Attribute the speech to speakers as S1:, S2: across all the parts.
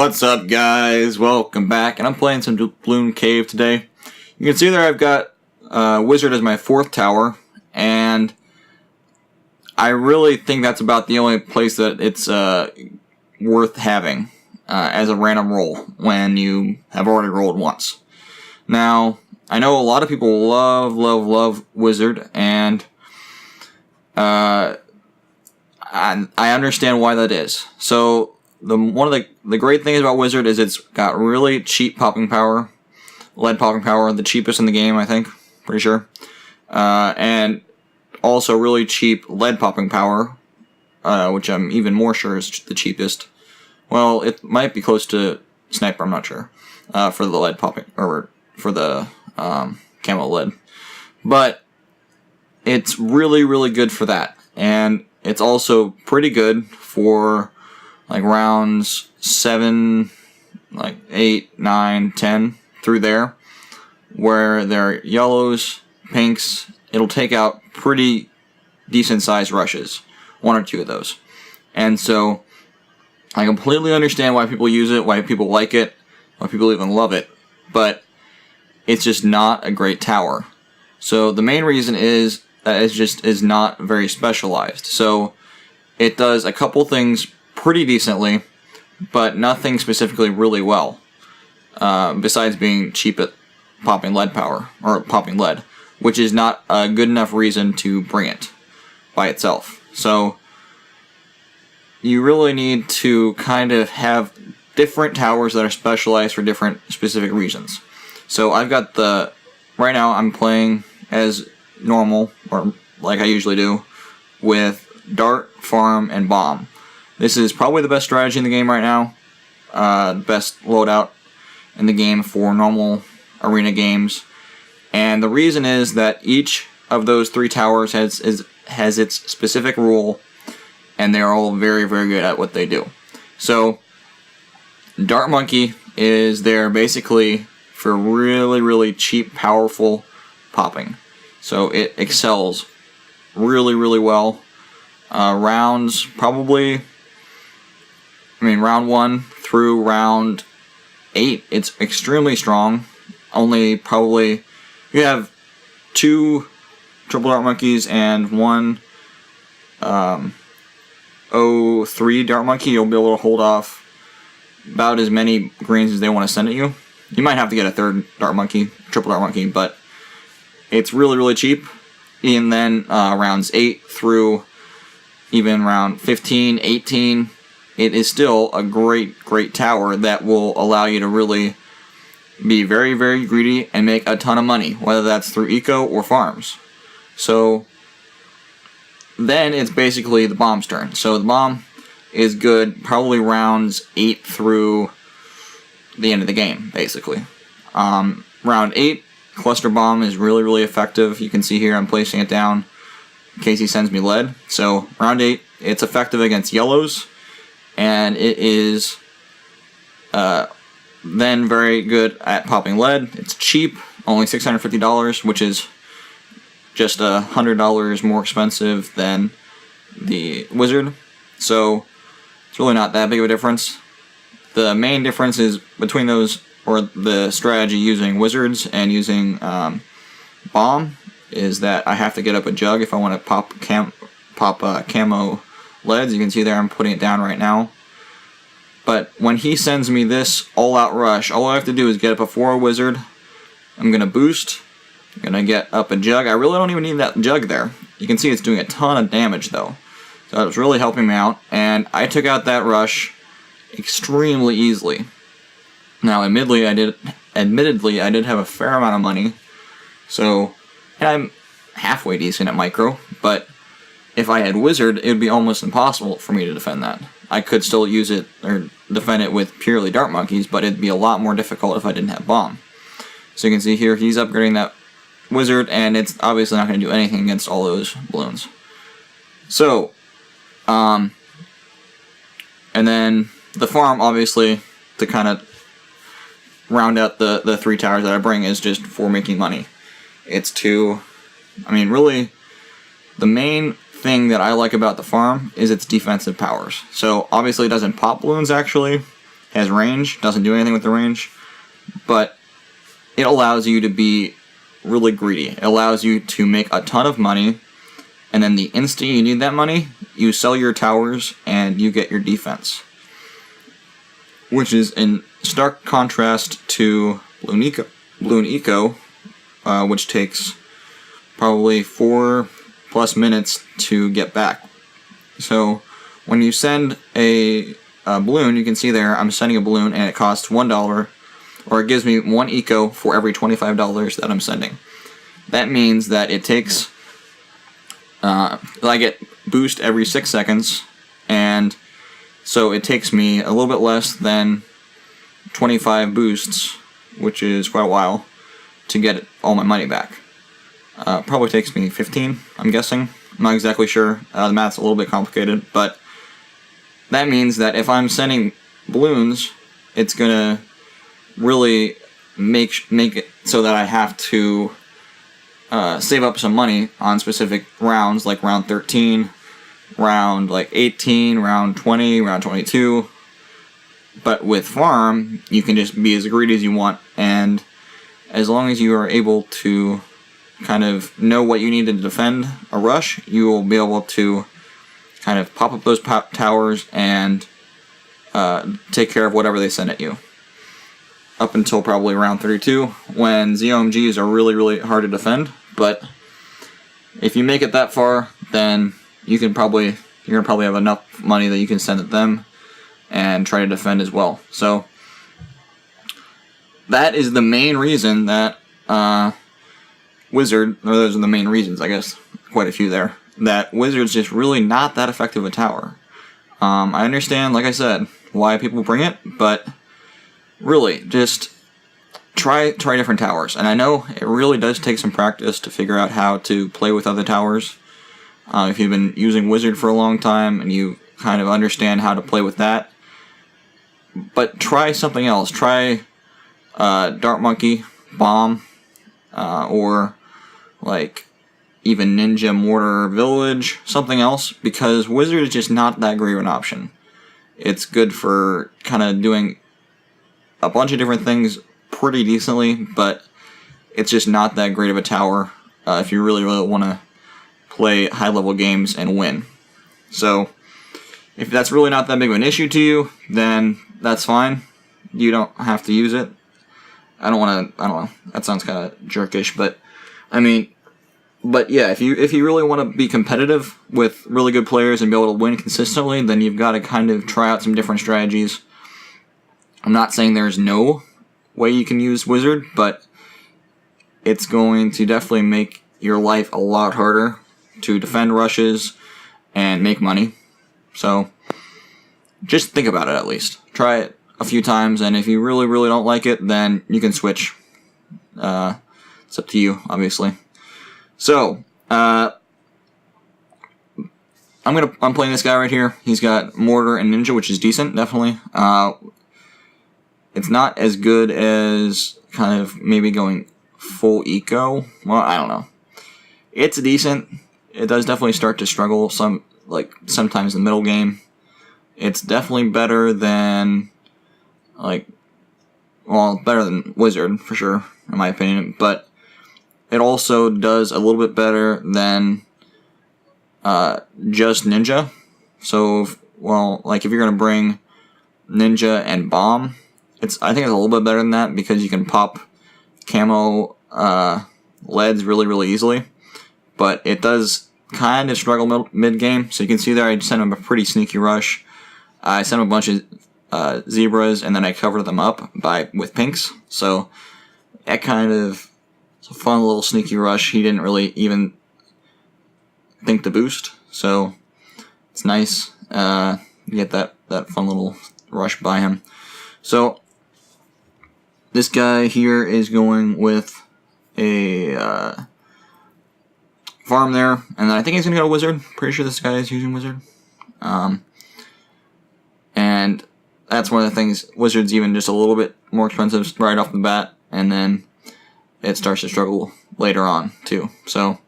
S1: What's up, guys? Welcome back, and I'm playing some Doubloon Cave today. You can see there I've got Wizard as my 4th tower, and I really think that's about the only place that it's worth having as a random roll when you have already rolled once. Now, I know a lot of people love Wizard, and I understand why that is. So, one of the great things about Wizard is it's got really cheap popping power, lead popping power, the cheapest in the game, I think, pretty sure, and also really cheap lead popping power, which I'm even more sure is the cheapest. Well, it might be close to Sniper, I'm not sure, for the lead popping, or for the camo lead, but it's really good for that, and it's also pretty good for like rounds 7, like 8, 9, 10, through there, where they're yellows, pinks. It'll take out pretty decent sized rushes, 1 or 2 of those. And so I completely understand why people use it, why people like it, why people even love it, but it's just not a great tower. So the main reason is that it just is not very specialized. So it does a couple things pretty decently, but nothing specifically really well, besides being cheap at popping lead power, or popping lead, which is not a good enough reason to bring it by itself. So you really need to kind of have different towers that are specialized for different specific reasons. So I've got right now I'm playing as normal, or like I usually do, with Dart, Farm, and Bomb. This is probably the best strategy in the game right now, best loadout in the game for normal arena games, and the reason is that each of those 3 towers has its specific rule, and they're all very good at what they do. So Dart Monkey is there basically for really cheap, powerful popping. So it excels really well. Rounds probably, round 1 through round 8, it's extremely strong. Only probably, you have 2 triple dart monkeys and 1 03 dart monkey, you'll be able to hold off about as many greens as they want to send at you. You might have to get a 3rd dart monkey, triple dart monkey, but it's really cheap. And then rounds 8 through even round 15, 18, it is still a great tower that will allow you to really be very greedy and make a ton of money, whether that's through eco or farms. So then it's basically the bomb's turn. So the bomb is good probably rounds 8 through the end of the game, basically. Round 8, cluster bomb is really effective. You can see here I'm placing it down in case he sends me lead. So round 8, it's effective against yellows, and it is then very good at popping lead. It's cheap, only $650, which is just $100 more expensive than the Wizard. So it's really not that big of a difference. The main difference is between those, or the strategy using Wizards and using Bomb, is that I have to get up a jug if I want to pop camo leads. You can see there I'm putting it down right now. But when he sends me this all-out rush, all I have to do is get up before a Wizard. I'm going to boost. I'm going to get up a jug. I really don't even need that jug there. You can see it's doing a ton of damage, though. So it's really helping me out. And I took out that rush extremely easily. Now, admittedly, I did have a fair amount of money. So, and I'm halfway decent at micro, but if I had Wizard, it would be almost impossible for me to defend that. I could still use it, or defend it with purely dart monkeys, but it'd be a lot more difficult if I didn't have Bomb. So you can see here, he's upgrading that Wizard, and it's obviously not going to do anything against all those balloons. So, and then the farm, obviously, to kind of round out the 3 towers that I bring, is just for making money. It's to, really, the main thing that I like about the farm is its defensive powers. So obviously it doesn't pop balloons actually, has range, doesn't do anything with the range, but it allows you to be really greedy. It allows you to make a ton of money, and then the instant you need that money, you sell your towers and you get your defense. Which is in stark contrast to Bloon Eco, which takes probably 4+ minutes to get back. So when you send a balloon, you can see there I'm sending a balloon and it costs $1, or it gives me 1 eco for every $25 that I'm sending. That means that it takes, I get boost every 6 seconds, and so it takes me a little bit less than 25 boosts, which is quite a while, to get all my money back. Probably takes me 15, I'm guessing. I'm not exactly sure. The math's a little bit complicated, but that means that if I'm sending balloons, it's gonna really make it so that I have to save up some money on specific rounds, like round 13, round 18, round 20, round 22. But with farm, you can just be as greedy as you want, and as long as you are able to kind of know what you need to defend a rush, you will be able to kind of pop up those towers and take care of whatever they send at you. Up until probably round 32, when ZOMGs are really, really hard to defend. But if you make it that far, then you're gonna probably have enough money that you can send at them and try to defend as well. So that is the main reason that Wizard, or those are the main reasons, I guess, quite a few there, that Wizard's just really not that effective a tower. I understand, like I said, why people bring it, but really, just try different towers. And I know it really does take some practice to figure out how to play with other towers. If you've been using Wizard for a long time and you kind of understand how to play with that, but try something else. Try Dart Monkey, Bomb, or like even Ninja, Mortar, Village, something else, because Wizard is just not that great of an option. It's good for kind of doing a bunch of different things pretty decently, but it's just not that great of a tower if you really, really want to play high-level games and win. So if that's really not that big of an issue to you, then that's fine. You don't have to use it. I don't know, that sounds kind of jerkish, but yeah, if you really want to be competitive with really good players and be able to win consistently, then you've got to kind of try out some different strategies. I'm not saying there's no way you can use Wizard, but it's going to definitely make your life a lot harder to defend rushes and make money. So just think about it at least. Try it a few times, and if you really, really don't like it, then you can switch. It's up to you, obviously. So, I'm playing this guy right here. He's got Mortar and Ninja, which is decent, definitely. It's not as good as kind of maybe going full eco. Well, I don't know. It's decent. It does definitely start to struggle sometimes in the middle game. It's definitely better than better than Wizard for sure, in my opinion. But it also does a little bit better than just Ninja. So, if you're gonna bring Ninja and Bomb, I think it's a little bit better than that because you can pop camo leads really, really easily. But it does kind of struggle mid-game. So you can see there I sent him a pretty sneaky rush. I sent him a bunch of zebras, and then I covered them up with pinks. So that kind of, it's a fun little sneaky rush. He didn't really even think to boost. So it's nice. You get that fun little rush by him. So this guy here is going with a farm there, and then I think he's going to go to Wizard. Pretty sure this guy is using Wizard. And that's one of the things, Wizard's even just a little bit more expensive right off the bat, and then it starts to struggle later on, too. So,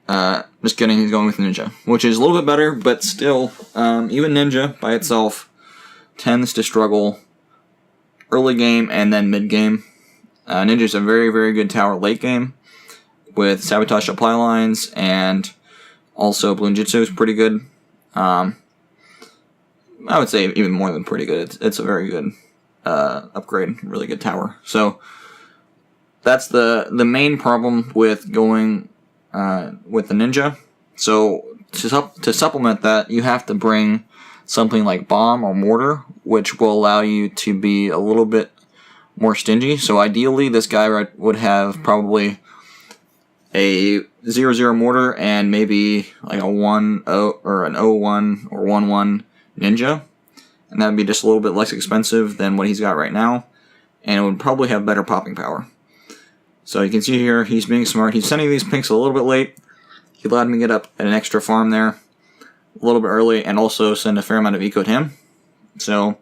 S1: just kidding, he's going with Ninja, which is a little bit better, but still, even Ninja by itself tends to struggle early game and then mid game. Ninja's a very, very good tower late game with Sabotage Supply Lines, and also Balloon Jitsu is pretty good. I would say even more than pretty good. It's a very good upgrade, really good tower. So that's the main problem with going with the Ninja. So to supplement that, you have to bring something like Bomb or Mortar, which will allow you to be a little bit more stingy. So ideally, this guy would have probably a 0-0 Mortar and maybe like a 1-0 or an 0-1 or 1-1 Ninja. And that would be just a little bit less expensive than what he's got right now. And it would probably have better popping power. So you can see here, he's being smart. He's sending these pinks a little bit late. He allowed me to get up an extra farm there a little bit early and also send a fair amount of eco to him. So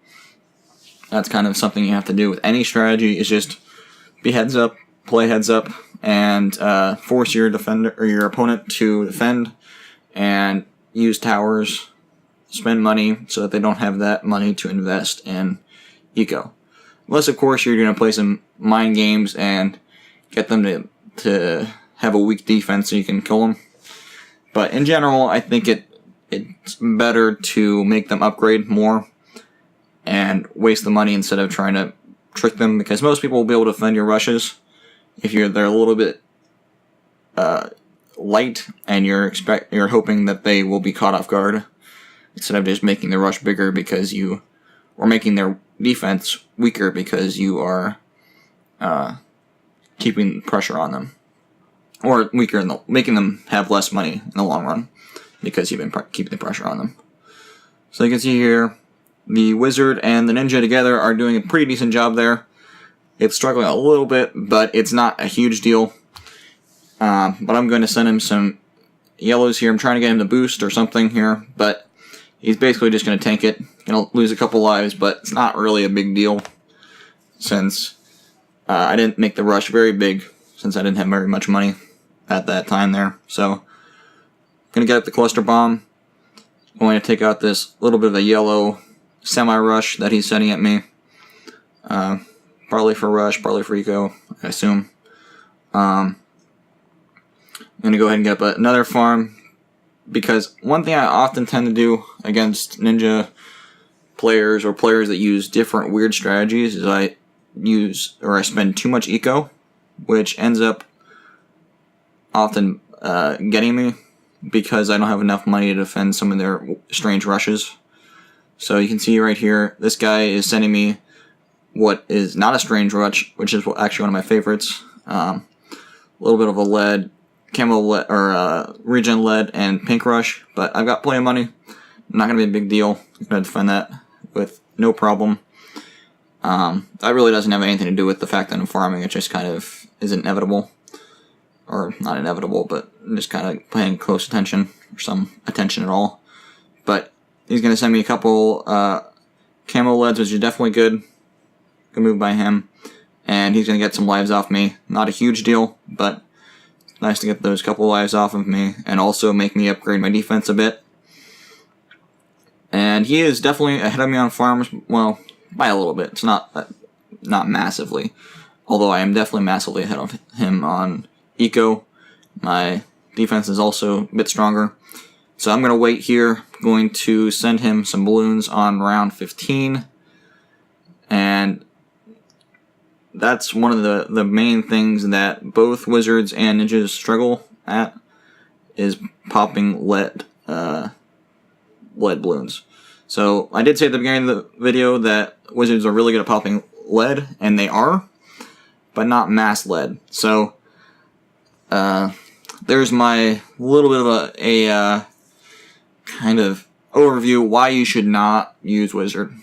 S1: that's kind of something you have to do with any strategy, is just be heads up, play heads up, and force your defender or your opponent to defend and use towers, spend money so that they don't have that money to invest in eco. Unless, of course, you're going to play some mind games and get them to have a weak defense so you can kill them. But in general, I think it's better to make them upgrade more and waste the money instead of trying to trick them, because most people will be able to defend your rushes if they're a little bit light and you're hoping that they will be caught off guard, instead of just making the rush bigger because or making their defense weaker because you are keeping pressure on them, or weaker making them have less money in the long run because you've been keeping the pressure on them. So you can see here, the Wizard and the Ninja together are doing a pretty decent job there. It's struggling a little bit, but it's not a huge deal. But I'm going to send him some yellows here. I'm trying to get him to boost or something here, but he's basically just going to tank it. Going to lose a couple lives, but it's not really a big deal since I didn't make the rush very big, since I didn't have very much money at that time there. So going to get up the cluster bomb. Going to take out this little bit of a yellow semi-rush that he's sending at me. Partly for rush, partly for eco, I assume. I'm going to go ahead and get up another farm, because one thing I often tend to do against Ninja players or players that use different weird strategies is I spend too much eco, which ends up often getting me, because I don't have enough money to defend some of their strange rushes. So you can see right here, this guy is sending me what is not a strange rush, which is actually one of my favorites. A little bit of a lead, camo lead, or regen lead and pink rush, but I've got plenty of money. Not going to be a big deal. I'm going to defend that with no problem. That really doesn't have anything to do with the fact that I'm farming. It just kind of is inevitable. Or not inevitable, but just kind of paying close attention, or some attention at all. But he's going to send me a couple camo leads, which is definitely good. Good move by him. And he's going to get some lives off me. Not a huge deal, but nice to get those couple lives off of me, and also make me upgrade my defense a bit. And he is definitely ahead of me on farms, well, by a little bit. It's not massively, although I am definitely massively ahead of him on eco. My defense is also a bit stronger. So I'm going to wait here. I'm going to send him some balloons on round 15. And that's one of the main things that both Wizards and Ninjas struggle at, is popping lead balloons. So I did say at the beginning of the video that Wizards are really good at popping lead, and they are, but not mass lead. So there's my little bit of a kind of overview why you should not use Wizard.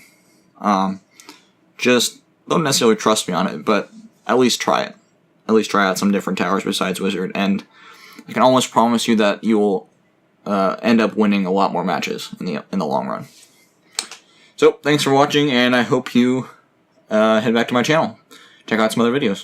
S1: Just don't necessarily trust me on it, but at least try it. At least try out some different towers besides Wizard, and I can almost promise you that you will end up winning a lot more matches in the long run. So thanks for watching, and I hope you head back to my channel. Check out some other videos.